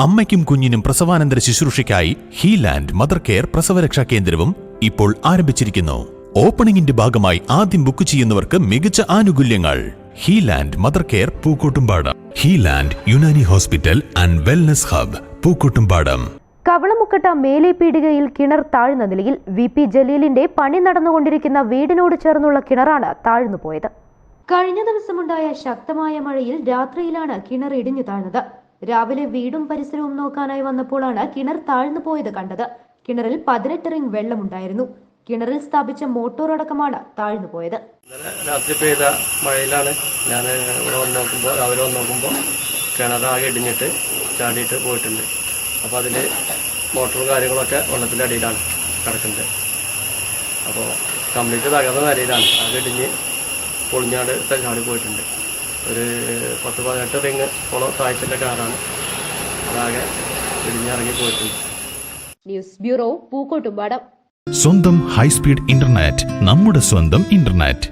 അമ്മയ്ക്കും കുഞ്ഞിനും പ്രസവാനന്തര ശുശ്രൂഷയ്ക്കായി ഹീലാൻഡ് mother care പ്രസവരക്ഷാ കേന്ദ്രവും ഇപ്പോൾ ആരംഭിച്ചിരിക്കുന്നു. ഓപ്പണിംഗിന്റെ ഭാഗമായി ആദ്യം ബുക്ക് ചെയ്യുന്നവർക്ക് മികച്ച ആനുകൂല്യങ്ങൾ. ഹീലാൻഡ് mother care Pookkottumpadam. ഹീലാൻഡ് Unani hospital and wellness hub Pookkottumpadam. Kavalamukkatta മേലെ പീടികയിൽ കിണർ താഴ്ന്ന നിലയിൽ VP ജലീലിന്റെ പണി നടന്നുകൊണ്ടിരിക്കുന്ന വീടിനോട് ചേർന്നുള്ള കിണറാണ് താഴ്ന്നുപോയത്. കഴിഞ്ഞ ദിവസമുണ്ടായ ശക്തമായ മഴയിൽ രാത്രിയിലാണ് കിണർ ഇടിഞ്ഞു താഴ്ന്നത്. രാവിലെ വീടും പരിസരവും നോക്കാനായി വന്നപ്പോഴാണ് കിണർ താഴ്ന്നു പോയത് കണ്ടത്. കിണറിൽ 18 റിംഗ് വെള്ളമുണ്ടായിരുന്നു. കിണറിൽ സ്ഥാപിച്ച മോട്ടോർ അടക്കമാണ് താഴ്ന്നു പോയത്. രാത്രി പെയ്ത മഴയിലാണ് ഞാൻ രാവിലെ വന്ന് നോക്കുമ്പോൾ കിണറാകെ ഇടിഞ്ഞിട്ട് ചാടിയിട്ട് പോയിട്ടുണ്ട്. അപ്പോൾ അതിൽ മോട്ടറും കാര്യങ്ങളൊക്കെ വെള്ളത്തിൻ്റെ അടിയിലാണ് കിടക്കുന്നത്. അപ്പോൾ കംപ്ലീറ്റ് തകർന്ന നിലയിലാണ്. അത് ഇടിഞ്ഞ് പൊളിഞ്ഞാട് ചാടി പോയിട്ടുണ്ട്. ഒരു 10-18 റിങ് ഓളം താഴ്ചൻ്റെ കാറാണ്. അതാകെ ഇടിഞ്ഞിറങ്ങി പോയിട്ടുണ്ട്. News bureau Pookkottumpadam. സ്വന്തം ഹൈസ്പീഡ് ഇന്റർനെറ്റ്, നമ്മുടെ സ്വന്തം ഇന്റർനെറ്റ്.